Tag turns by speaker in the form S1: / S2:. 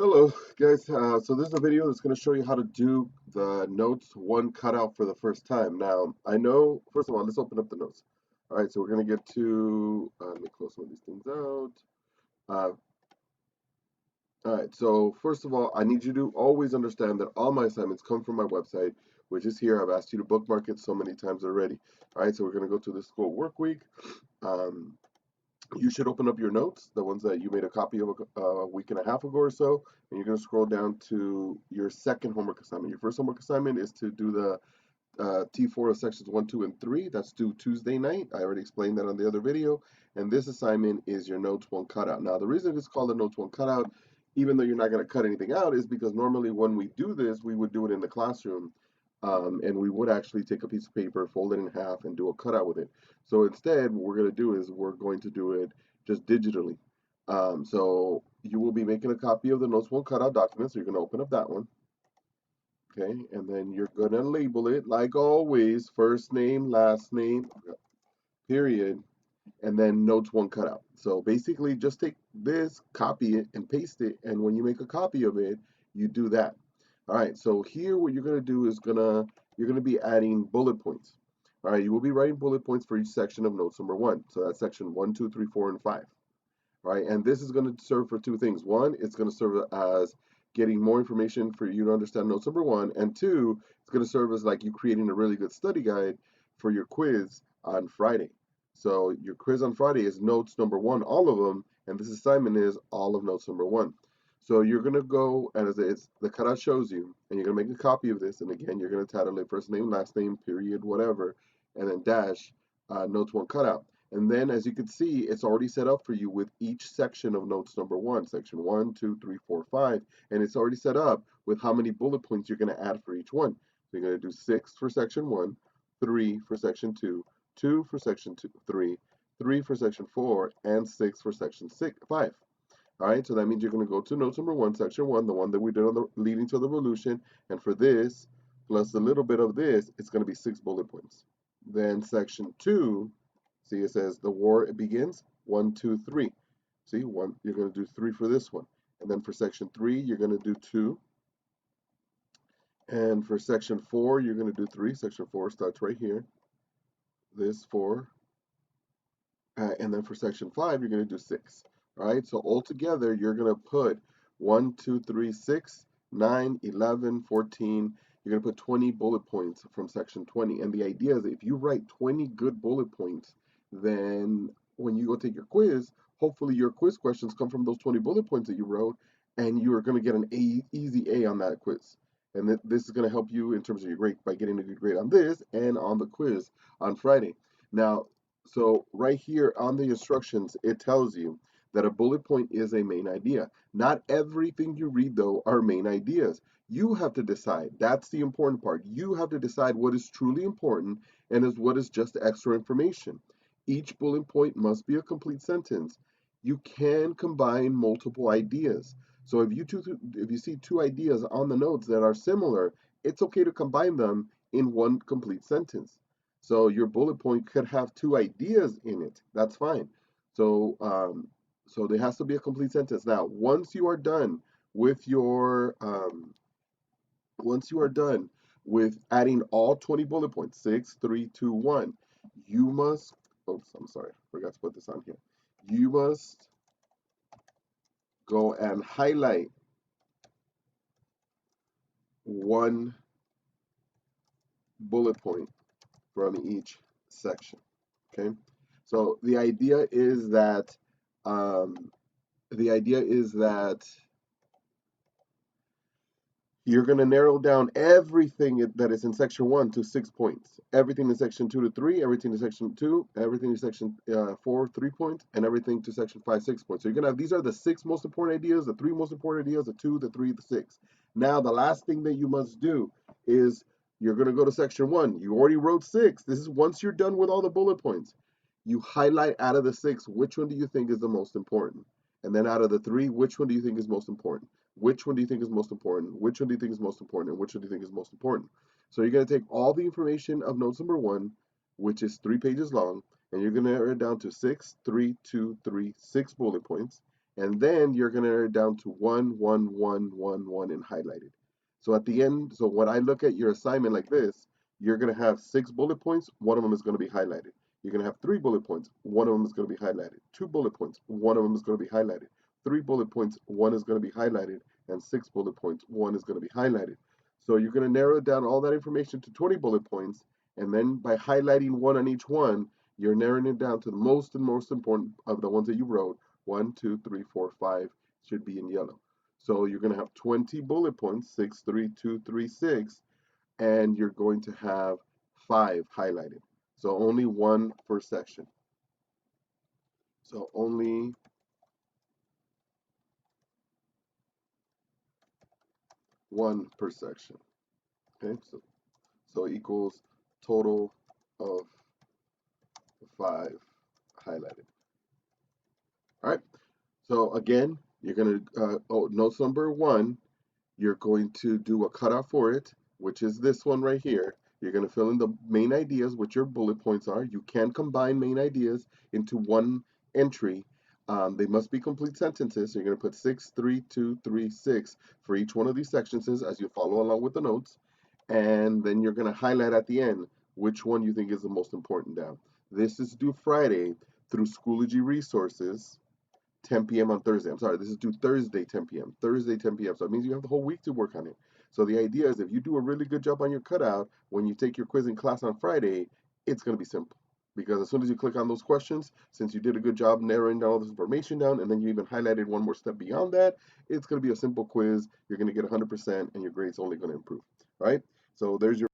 S1: Hello guys, so this is a video that's going to show you how to do the notes one cutout for the first time. Now, I know, first of all, let's open up the notes. All right, so we're going to get to, let me close some of these things out. Uh, all right, so first of all, I need you to always understand that all my assignments come from my website, which is here. I've asked you to bookmark it so many times already. All right, so we're going to go to the school work week. Um, you should open up your notes, the ones that you made a copy of a week and a half ago or so, and you're going to scroll down to your second homework assignment. Your first homework assignment is to do the T4 of sections 1, 2, and 3. That's due Tuesday night. I already explained that on the other video. And this assignment is your Notes 1 cutout. Now, the reason it's called a Notes 1 cutout, even though you're not going to cut anything out, is because normally when we do this, we would do it in the classroom. And we would actually take a piece of paper, fold it in half, and do a cutout with it. So instead, what we're going to do is we're going to do it just digitally. So you will be making a copy of the Notes 1 cutout document. So you're going to open up that one. Okay, and then you're gonna label it like always, first name, last name, period, and then notes one cutout. So basically just take this, copy it, and paste it, and when you make a copy of it, you do that. All right, so here what you're gonna do is you're gonna be adding bullet points. All right, you will be writing bullet points for each section of notes number one. So that's section 1, 2, 3, 4, and 5. Right? And this is going to serve for two things. One, it's going to serve as getting more information for you to understand notes number one, and two, it's going to serve as like you creating a really good study guide for your quiz on Friday. So your quiz on Friday is notes number one, all of them, and this assignment is all of notes number one. So you're gonna go, and as it's the cutout shows you, and you're gonna make a copy of this, and again you're gonna title it first name, last name, period, whatever, and then dash notes one cutout. And then as you can see, it's already set up for you with each section of notes number one, section 1, 2, 3, 4, 5. And it's already set up with how many bullet points you're going to add for each one. So you're going to do 6 for section 1, 3 for section 2, 2 for section 2, 3 for section 4, and 6 for section 5. All right, so that means you're going to go to notes number 1, section 1, the one that we did on the leading to the revolution. And for this, plus a little bit of this, it's going to be 6 bullet points. Then section 2, see, it says the war it begins 1, 2, 3. See, one, you're going to do 3 for this one. And then for section 3, you're going to do 2. And for section 4, you're going to do 3. Section 4 starts right here. This 4. And then for section 5, you're going to do 6. All right, so altogether, you're going to put 1, 2, 3, 6, 9, 11, 14. You're going to put 20 bullet points from section 20. And the idea is if you write 20 good bullet points, then when you go take your quiz, hopefully your quiz questions come from those 20 bullet points that you wrote, and you're going to get an easy A on that quiz. And this is going to help you in terms of your grade by getting a good grade on this and on the quiz on Friday. Now, so right here on the instructions, it tells you that a bullet point is a main idea. Not everything you read, though, are main ideas. You have to decide. That's the important part. You have to decide what is truly important and is what is just extra information. Each bullet point must be a complete sentence. You can combine multiple ideas. So if you see two ideas on the notes that are similar, it's okay to combine them in one complete sentence. So your bullet point could have two ideas in it. That's fine. So so there has to be a complete sentence. Now, with your once you are done with adding all 20 bullet points, 6, 3, 2, 1, you must, oops, I'm sorry, forgot to put this on here. You must go and highlight one bullet point from each section. Okay, so um, the idea is that you're going to narrow down everything that is in section 1 to 6 points. Everything in section 2 to 3, everything in section 2, everything in section 4, 3 points, and everything to section 5, 6 points. So you're going to have these are the 6 most important ideas, the 3 most important ideas, the 2, the 3, the 6. Now, the last thing that you must do is you're going to go to section 1. You already wrote 6. This is once you're done with all the bullet points. You highlight out of the 6, which one do you think is the most important? And then out of the 3, which one do you think is most important? Which one do you think is most important? Which one do you think is most important? And which one do you think is most important? So you're going to take all the information of notes number 1, which is 3 pages long, and you're going to narrow it down to 6, 3, 2, 3, 6 bullet points. And then you're going to narrow it down to 1, 1, 1, 1, 1, and highlighted. So at the end, so when I look at your assignment like this, you're going to have 6 bullet points. One of them is going to be highlighted. You're going to have 3 bullet points. One of them is going to be highlighted. 2 bullet points. One of them is going to be highlighted. 3 bullet points. One is going to be highlighted. And 6 bullet points. One is going to be highlighted. So you're going to narrow down all that information to 20 bullet points. And then by highlighting one on each one, you're narrowing it down to the most important of the ones that you wrote. 1, 2, 3, 4, 5 should be in yellow. So you're going to have 20 bullet points, 6, 3, 2, 3, 6, and you're going to have 5 highlighted. So only one per section. So only one per section. Okay, so equals total of 5 highlighted. All right. So again, you're going to, notes number 1, you're going to do a cutout for it, which is this one right here. You're going to fill in the main ideas, which your bullet points are. You can combine main ideas into one entry. They must be complete sentences. So you're going to put 6, 3, 2, 3, 6 for each one of these sections as you follow along with the notes. And then you're going to highlight at the end which one you think is the most important down. This is due Friday through Schoology Resources. 10 p.m. on Thursday. I'm sorry, this is due Thursday, 10 p.m. Thursday, 10 p.m. So it means you have the whole week to work on it. So the idea is if you do a really good job on your cutout, when you take your quiz in class on Friday, it's going to be simple. Because as soon as you click on those questions, since you did a good job narrowing down all this information down, and then you even highlighted one more step beyond that, it's going to be a simple quiz. You're going to get 100%, and your grade's only going to improve. Right? So there's your